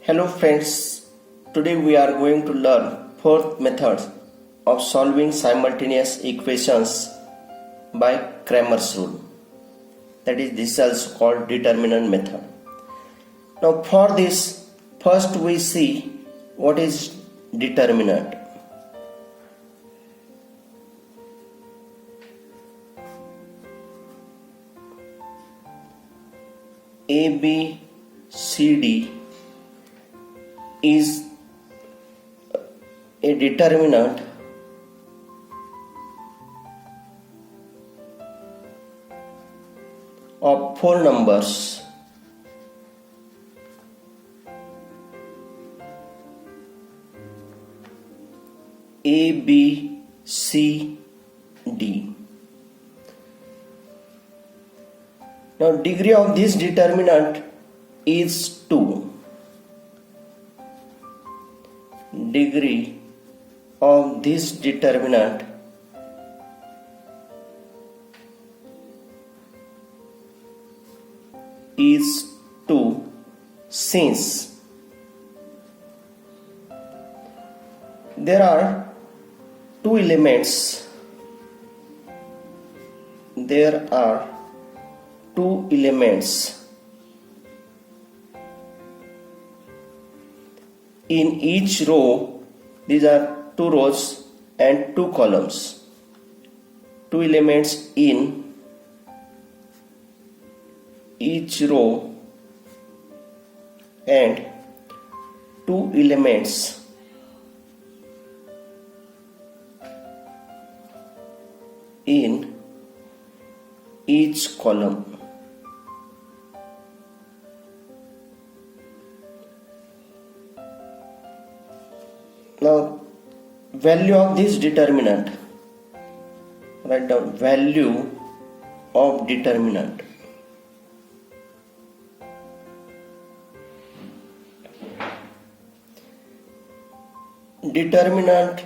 Hello friends, today we are going to learn fourth method of solving simultaneous equations by Cramer's rule. That is, this is also called determinant method. Now for this, first we see what is determinant. A, B, C, D is a determinant of four numbers A, B, C, D. Now degree of this determinant is 2. Degree of this determinant is 2 since there are two elements. There are two elements in each row. These are two rows and two columns. Two elements in each row and two elements in each column. Now, value of this determinant. Write down value of determinant. Determinant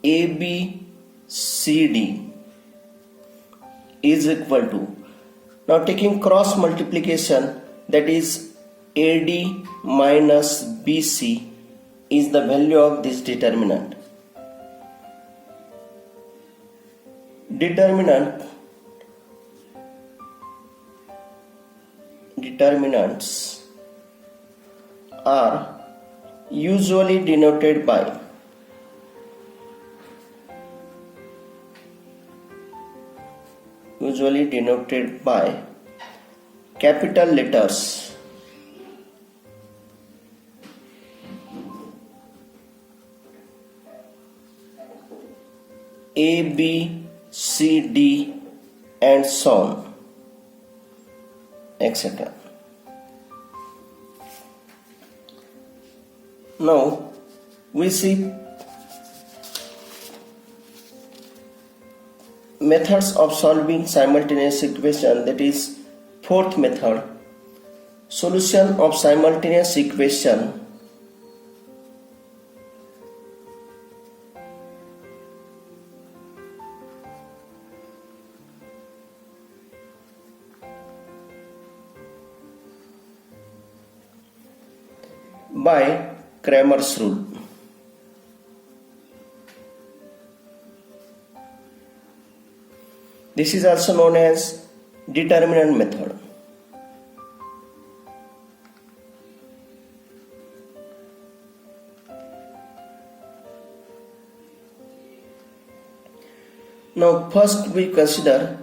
A, B, C, D is equal to, now taking cross multiplication, that is AD minus BC is the value of this determinant. Determinants are usually denoted by capital letters A, B, C, D and so on, etc. Now we see methods of solving simultaneous equation, that is fourth method, solution of simultaneous equation by Cramer's rule. This is also known as determinant method. Now first we consider,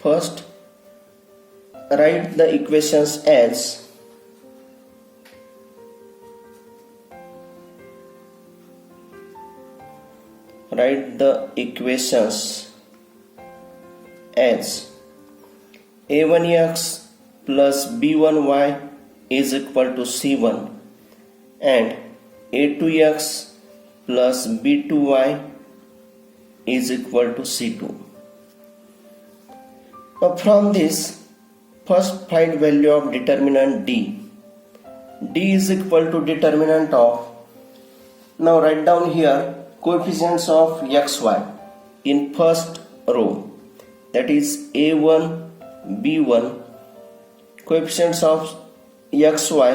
write the equations as a1x plus b1y is equal to c1 and a2x plus b2y is equal to c2. Now from this, first find value of determinant D. D is equal to determinant of, now write down here coefficients of xy in first row, that is a1, b1, coefficients of xy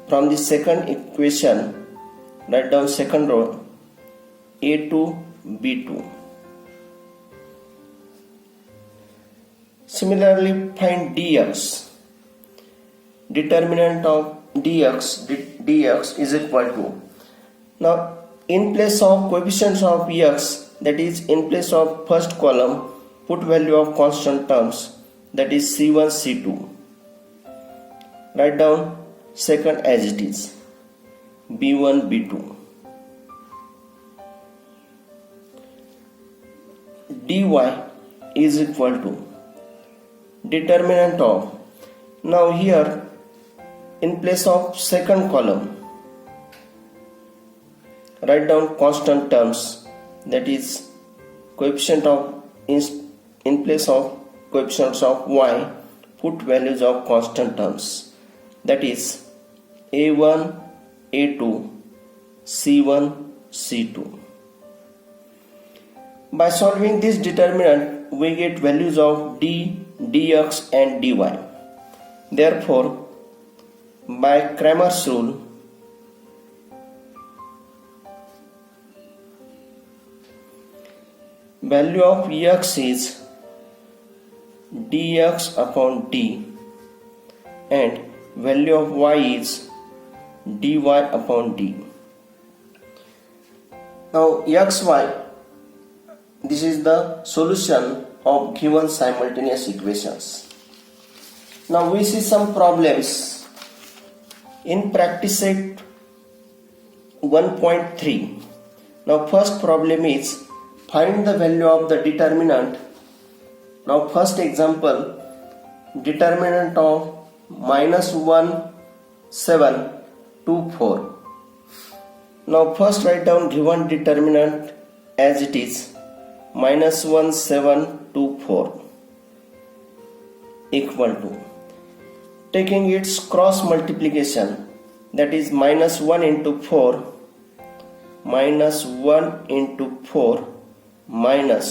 from the second equation, write down second row a2 b2. Similarly, find dx. Determinant of dx is equal to, now in place of coefficients of x, that is in place of first column, put value of constant terms, that is c1 c2. Write down second as it is, b1 b2. dy is equal to determinant of, now here in place of second column, write down constant terms, that is coefficient of, in place of coefficients of y, put values of constant terms, that is a1 a2 c1 c2. By solving this determinant, we get values of d, dx and dy. Therefore, by Cramer's rule, value of x is dx upon d and value of y is dy upon d. Now xy, this is the solution of given simultaneous equations. Now we see some problems in practice set 1.3. Now first problem is find the value of the determinant. Now first example, determinant of -1 7 2 4. Now first write down given determinant as it is, -1 7 2 4 equal to, taking its cross multiplication, that is -1 into 4 -1 into 4 minus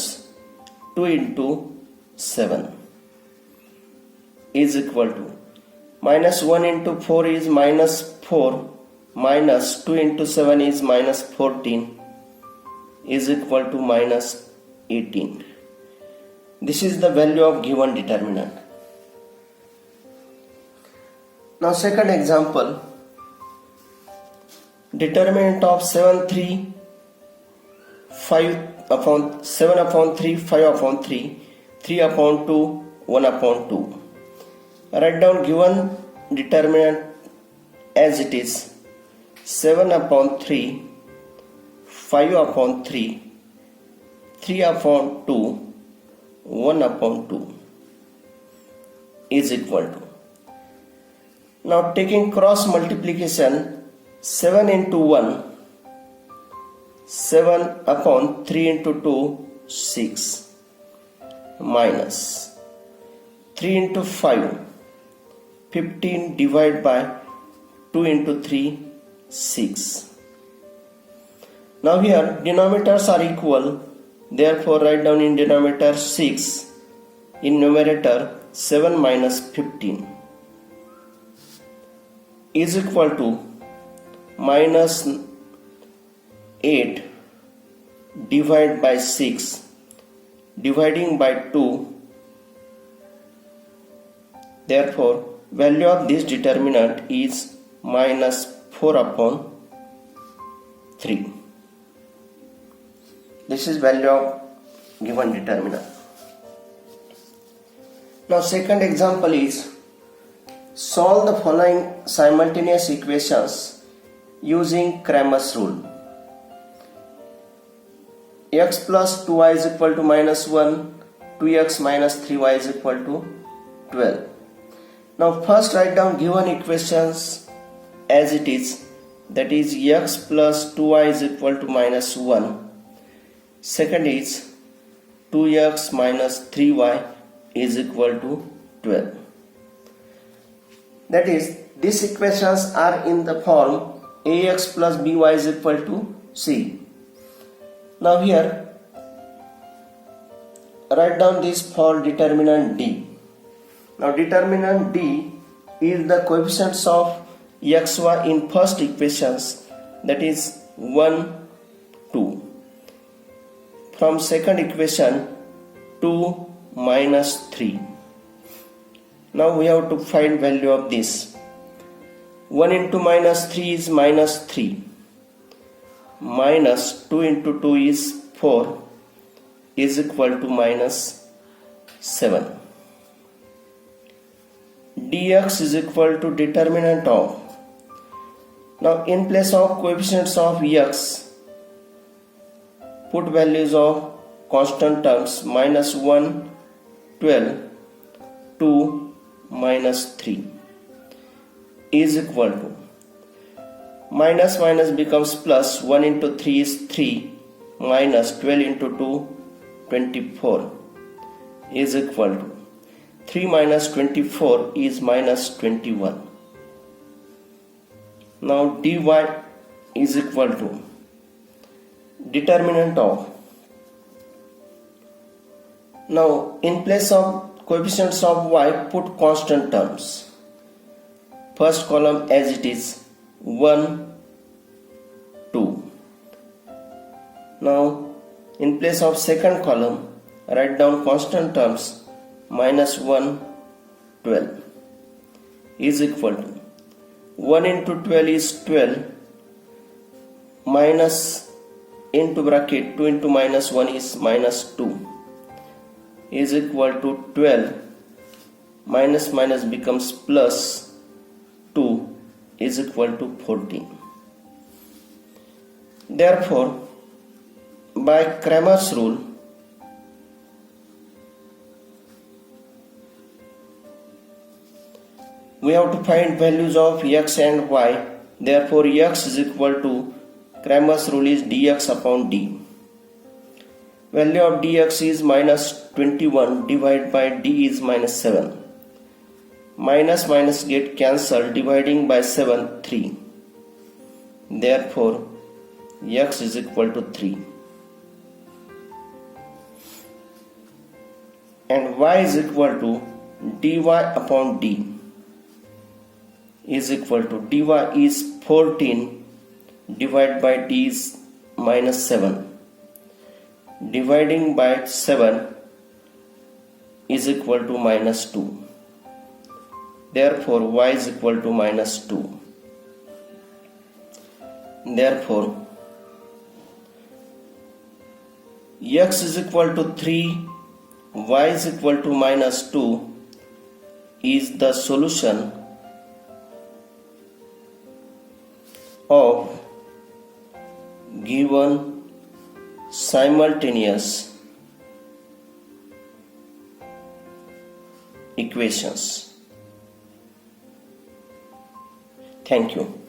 2 into 7 is equal to, -1 into 4 is -4 minus 2 into 7 is -14 is equal to -18. This is the value of given determinant. Now second example, determinant of 7 3 5 upon 7 upon 3 5 upon 3 3 upon 2 1 upon 2. Write down given determinant as it is, 7 upon 3 5 upon 3 3 upon 2 1 upon 2 is equal to, now taking cross multiplication, 7 into 1 7 upon 3 into 2 6 minus 3 into 5 15 divided by 2 into 3 6. Now here denominators are equal, therefore write down in denominator 6, in numerator 7 minus 15 is equal to minus 8 divided by 6 dividing by 2. Therefore value of this determinant is minus 4 upon 3. This is value of given determinant. Now second example is solve the following simultaneous equations using Cramer's rule. X plus 2y is equal to minus 1, 2x minus 3y is equal to 12. Now first write down given equations as it is, that is x plus 2y is equal to minus 1. Second is 2x minus 3y is equal to 12. That is, these equations are in the form ax plus by is equal to c. Now here write down this for determinant d. Now determinant d is the coefficients of xy in first equations, that is 1, 2. From second equation 2 minus 3. Now we have to find value of this. 1 into minus 3 is minus 3. Minus 2 into 2 is 4 is equal to minus 7. Dx is equal to determinant of. Now in place of coefficients of x, put values of constant terms minus 1, 12, 2, minus 3 is equal to minus minus becomes plus. 1 into 3 is 3 minus 12 into 2 24 is equal to 3 minus 24 is minus 21. Now dy is equal to determinant of. Now in place of coefficients of y, put constant terms. First column as it is 1, 2. Now in place of second column, write down constant terms minus 1, 12 is equal to 1 into 12 is 12 minus into bracket 2 into minus 1 is minus 2 is equal to 12 minus minus becomes plus 2 is equal to 14. Therefore, by Cramer's rule, we have to find values of x and y. Therefore, x is equal to Cramer's rule is dx upon d. Value of dx is minus 21 divided by d is minus 7. Minus minus get cancelled, dividing by 7 3. Therefore, x is equal to 3. And y is equal to dy upon d is equal to dy is 14 divided by d is minus 7. Dividing by 7 is equal to minus 2. Therefore, y is equal to minus 2. Therefore, x is equal to 3, y is equal to minus 2 is the solution of given simultaneous equations. Thank you.